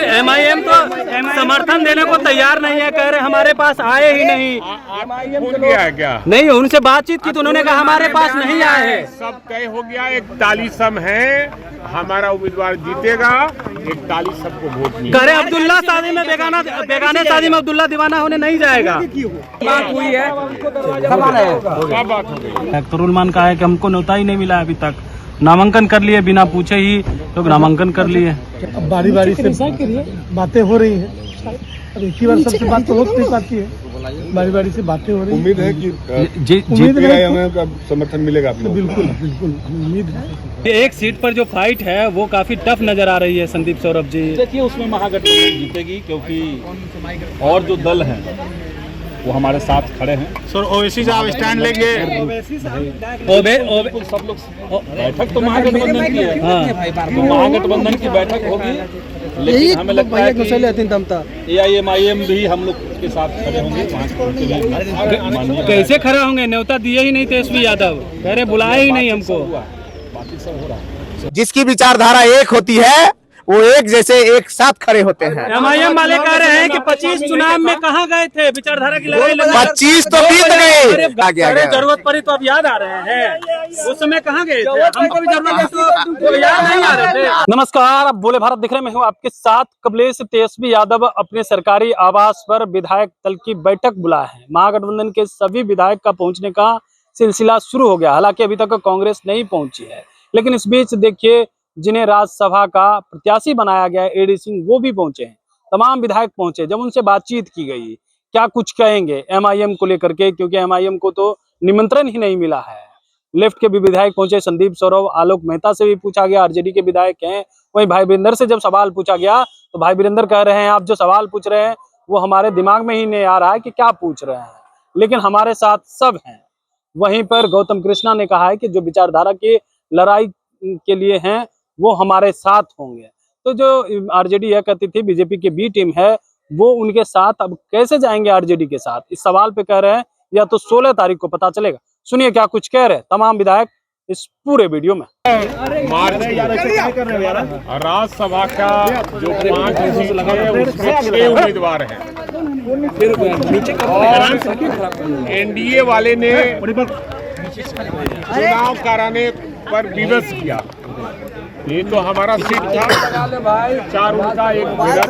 Sir MIM तो समर्थन देने को तैयार नहीं है, कह रहे हमारे पास आए ही नहीं। भूल गया है क्या? नहीं, उनसे बातचीत की तो उन्होंने कहा हमारे पास नहीं आए हैं। सब तय हो गया, 41 सम है, हमारा उम्मीदवार जीतेगा, 41 सबको वोट मिलेगा। कह रहे अब्दुल्ला शादी में बेगाने शादी में अब्दुल्ला दीवाना होने नहीं जाएगा। बात हुई है, क्या बात हो गई? अख्तरुल का है कि हमको न्योता ही नहीं मिला अभी तक, नामांकन कर लिए बिना पूछे ही लोग नामांकन कर लिए। अब बारी बारी से बातें हो रही हैं, अब एक ही बार सबसे बात तो हो नहीं पाती है, बारी बारी से बातें हो रही हैं। उम्मीद है कि उम्मीद का समर्थन मिलेगा। बिल्कुल बिल्कुल उम्मीद है। एक सीट पर जो फाइट है वो काफी टफ नजर आ रही है संदीप सौरभ जी। देखिए उसमें महागठबंधन जीतेगी, क्योंकि और जो दल हैं वो हमारे साथ खड़े हैं। सर ओवैसी से आप स्टैंड लेंगे? सब लोग बैठक तो महागठबंधन की है, तो महागठबंधन की बैठक होगी, लेकिन हमें लगता है कि AIMIM भी हम लोग के साथ खड़े होंगे। कैसे खड़े होंगे? न्योता दिए ही नहीं तेजस्वी यादव, कह रहे बुलाए ही नहीं हमको। बाकी सब हो रहा है। जिसकी विचारधारा एक होती है वो एक जैसे एक साथ खड़े होते हैं। एमआईएम वाले कह रहे हैं कि 25 चुनाव में कहाँ गए थे, विचारधारा की लड़ाई लड़ने? 25 तो बीत गए, अरे जरूरत पड़ी तो अब याद आ रहे हैं, उस समय कहाँ गए थे? हमको भी जरूरत तो याद नहीं आ रहे थे। नमस्कार, अब बोले भारत दिख रहे में हूँ आपके साथ कमलेश। तेजस्वी यादव अपने सरकारी आवास पर विधायक दल की बैठक बुलाए हैं। महागठबंधन के सभी विधायक का पहुंचने का सिलसिला शुरू हो गया, हालांकि अभी तक कांग्रेस नहीं पहुंची है, लेकिन इस बीच देखिए जिन्हें राज्यसभा का प्रत्याशी बनाया गया है AD सिंह, वो भी पहुंचे हैं। तमाम विधायक पहुंचे, जब उनसे बातचीत की गई क्या कुछ कहेंगे MIM को लेकर के, क्योंकि MIM को तो निमंत्रण ही नहीं मिला है। लेफ्ट के भी विधायक पहुंचे, संदीप सौरभ, आलोक मेहता से भी पूछा गया, RJD के विधायक हैं। वहीं भाई वीरेंद्र से जब सवाल पूछा गया तो भाई वीरेंद्र कह रहे हैं आप जो सवाल पूछ रहे हैं वो हमारे दिमाग में ही नहीं आ रहा है कि क्या पूछ रहे हैं, लेकिन हमारे साथ सब हैं। वहीं पर गौतम कृष्णा ने कहा है कि जो विचारधारा की लड़ाई के लिए हैं वो हमारे साथ होंगे। तो जो RJD यह कहती थी बीजेपी की B टीम है वो उनके साथ, अब कैसे जाएंगे RJD के साथ, इस सवाल पे कह रहे हैं या तो 16 तारीख को पता चलेगा। सुनिए क्या कुछ कह रहे हैं तमाम विधायक इस पूरे वीडियो में। राज्यसभा का जो 5 सीट है उसमें 6 उम्मीदवार हैं। NDA वाले ने चुनाव कराने पर विवश किया। ये तो हमारा सीट था, 4 उनका 1 मेरा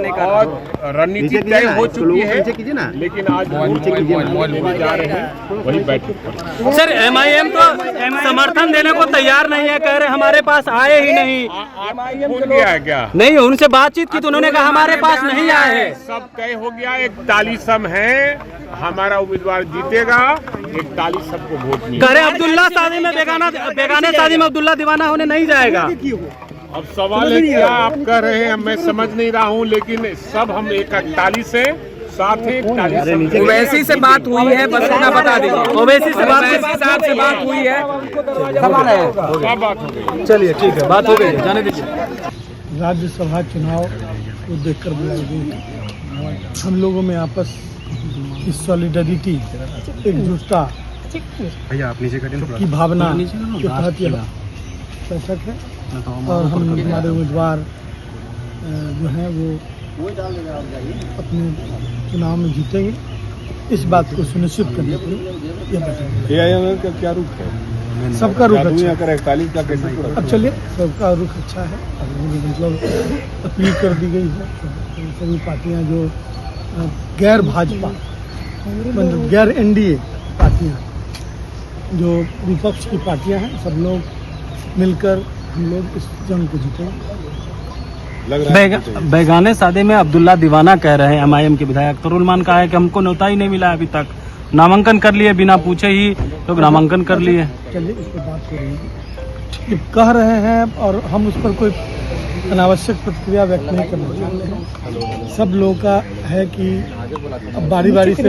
था, और रणनीति तय हो चुकी है, लेकिन आज लेने जा रहे हैं वही बैठक। सर MIM तो समर्थन देने को तैयार नहीं है, कह रहे हमारे पास आए ही नहीं। भूल गया है क्या? नहीं, उनसे बातचीत की तो उन्होंने कहा हमारे पास नहीं आए हैं। सब तय हो गया, 41 सम है, हमारा उम्मीदवार जीतेगा, 41 सबको वोट मिलेगा। कह रहे अब्दुल्ला शादी में बेगाने शादी में अब्दुल्ला दीवाना होने नहीं जाएगा। अब सवाल है क्या आप कह रहे हैं, मैं समझ नहीं रहा हूँ, लेकिन सब हम 41 है, साथ ही 41। ओवैसी से बात हुई है, बस इतना बता दीजिए। ओवैसी से बात हुई है, क्या बात हो गई? चलिए ठीक है, बात हो गई, जाने दीजिए। राज्यसभा चुनाव को देखकर बुलाई गई। हम लोगों में आपस की सॉलिडरिटी, एकजुटता की भावना के तहत यह बैठक है, और हम हमारे उम्मीदवार जो हैं वो अपने चुनाव में जीतेंगे, इस बात को सुनिश्चित करने के लिए यह बैठक है। AIMIM का क्या रुख है? सबका रुख अच्छा है। 41 का कैसे? अब चलिए, सबका रुख अच्छा है। मतलब अपील कर दी गई है सभी पार्टियां जो गैर भाजपा मतलब गैर NDA पार्टियां, जो विपक्ष की पार्टियां हैं, सब लोग मिलकर हम लोग इस जंग को जीतेंगे। बेगाने शादी में अब्दुल्ला दीवाना कह रहे हैं MIM के विधायक। अख्तरुल का है कि हमको न्योता ही नहीं मिला अभी तक, नामांकन कर लिए बिना पूछे ही लोग नामांकन कर लिए। चलिए इस पर बात हो रही है, ये कह रहे हैं और हम उस पर कोई अनावश्यक प्रतिक्रिया व्यक्त नहीं करना चाहते हैं। सब लोगों का है कि अब बारी बारी से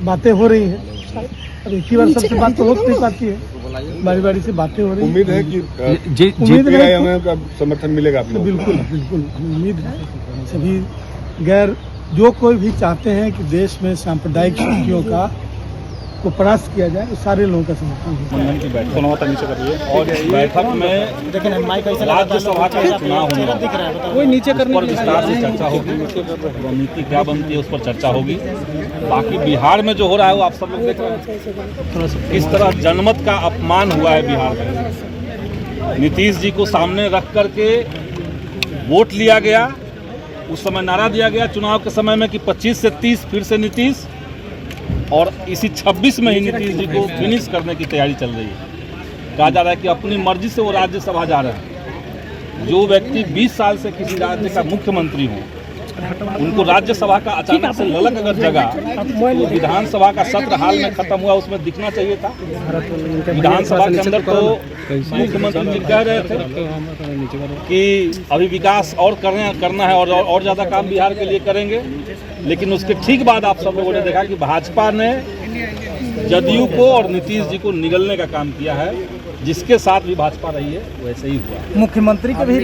बातें हो रही हैं, अब एक ही बार सबसे बात तो हो नहीं पाती है, बारी बारी से बातें हो रही हैं। उम्मीद है कि उम्मीद का समर्थन मिलेगा। बिल्कुल बिल्कुल उम्मीद है। सभी जो कोई भी चाहते हैं कि देश में सांप्रदायिक शक्तियों का उसको परास्त किया जाए, सारे लोगों का समर्थन है। गठबंधन की बैठक सुनवाता नीचे करिए और इस बैठक में राज्यसभा का चुनाव होने वाला है। कोई नीचे उस पर विस्तार से चर्चा होगी, रणनीति क्या बनती है उस पर चर्चा होगी। बाकी बिहार में जो हो रहा है वो आप सब लोग देख रहे हैं, किस तरह जनमत का अपमान हुआ है बिहार में। नीतीश जी को सामने रख करके वोट लिया गया, उस समय नारा दिया गया चुनाव के समय में कि 25 से 30 फिर से नीतीश, और इसी 26 में ही नीतीश जी को फिनिश करने की तैयारी चल रही है। कहा जा रहा है कि अपनी मर्जी से वो राज्यसभा जा रहे हैं। जो व्यक्ति 20 साल से किसी राज्य का मुख्यमंत्री हो, उनको राज्यसभा का अचानक से ललक अगर जगा, तो विधानसभा का सत्र हाल में खत्म हुआ उसमें दिखना चाहिए था। विधानसभा के अंदर तो मुख्यमंत्री जी कह रहे थे कि अभी विकास और करना है और ज़्यादा काम बिहार के लिए करेंगे, लेकिन उसके ठीक बाद आप सब लोगों ने देखा कि भाजपा ने जदयू को और नीतीश जी को निगलने का काम किया है। जिसके साथ भी भाजपा रही है वैसे ही हुआ। मुख्यमंत्री के भी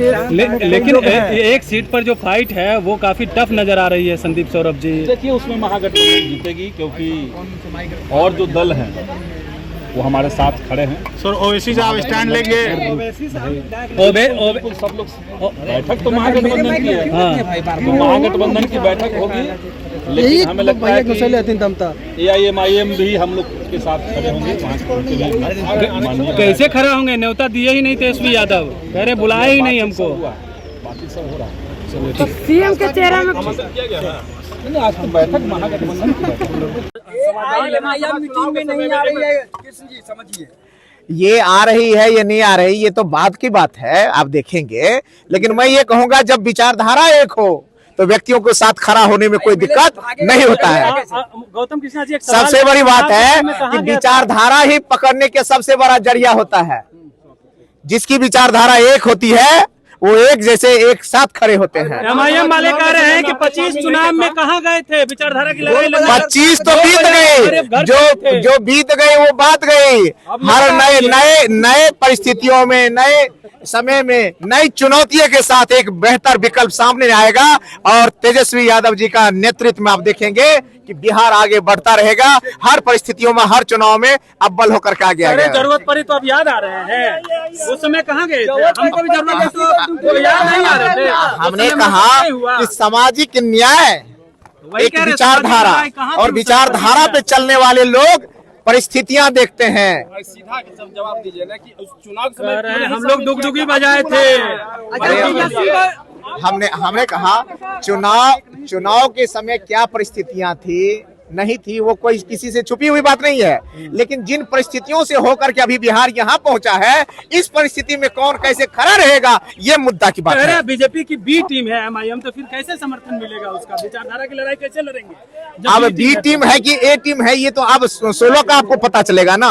लेकिन एक सीट पर जो फाइट है वो काफी टफ नजर आ रही है। संदीप सौरभ जी, देखिए उसमें महागठबंधन जीतेगी, क्योंकि और जो दल हैं वो हमारे साथ खड़े हैं। सर ओवैसी साहब स्टैंड लेंगे। बिल्कुल सब लोग, बैठक तो महागठबंधन की है, तो महागठबंधन की बैठक होगी, लेकिन हमें लगता है कि AIM भी हम लोग के साथ खड़े होंगे। कैसे खड़े होंगे? न्योता दिए ही नहीं तेजस्वी यादव, कह रहे बुलाए ही नहीं हमको। बाकी सब हो रहा है। तो सीएम के चेहरे में नहीं, आज तो बैठक महागठबंधन की बैठक मीटिंग में नहीं आ रही है कृष्ण जी, समझिए। ये आ रही है ये नहीं आ रही, ये तो बाद की बात है, आप देखेंगे। लेकिन मैं ये कहूंगा जब विचारधारा एक हो तो व्यक्तियों के साथ खड़ा होने में कोई दिक्कत नहीं होता है। गौतम कृष्णा जी, सबसे बड़ी बात है कि विचारधारा ही पकड़ने के सबसे बड़ा जरिया होता है। जिसकी विचारधारा एक होती है वो एक जैसे एक साथ खड़े होते हैं। MIM वाले कह रहे हैं कि 25 चुनाव में कहाँ गए थे? विचारधारा की लड़ाई 25 तो बीत गए, जो बीत गए वो बात गई। हर नए परिस्थितियों में, नए समय में, नई चुनौतियों के साथ एक बेहतर विकल्प सामने आएगा और तेजस्वी यादव जी का नेतृत्व में आप देखेंगे कि बिहार आगे बढ़ता रहेगा। हर परिस्थितियों में, हर चुनाव में अव्वल होकर के आगे आएगा। जरूरत पड़ी तो अब याद आ रहे हैं, उस समय कहाँ गए थे? हमको भी जरूरत तो याद नहीं आ रहे थे। हमने कहा कि सामाजिक न्याय एक विचारधारा, और विचारधारा पे चलने वाले लोग परिस्थितियां देखते हैं। सीधा जवाब दीजिए ना कि चुनाव समय हम लोग डुगडुगी बजाए थे। हमने कहा चुनाव के समय क्या परिस्थितियां थी, नहीं थी, वो कोई किसी से छुपी हुई बात नहीं है। लेकिन जिन परिस्थितियों से होकर के अभी बिहार यहाँ पहुंचा है, इस परिस्थिति में कौन कैसे खड़ा रहेगा, ये मुद्दा की बात है। बीजेपी की बी टीम है MIM, तो फिर कैसे समर्थन मिलेगा उसका? विचारधारा की लड़ाई कैसे लड़ेंगे? अब बी टीम है कि ए टीम है, ये तो अब 16 का आपको पता चलेगा ना।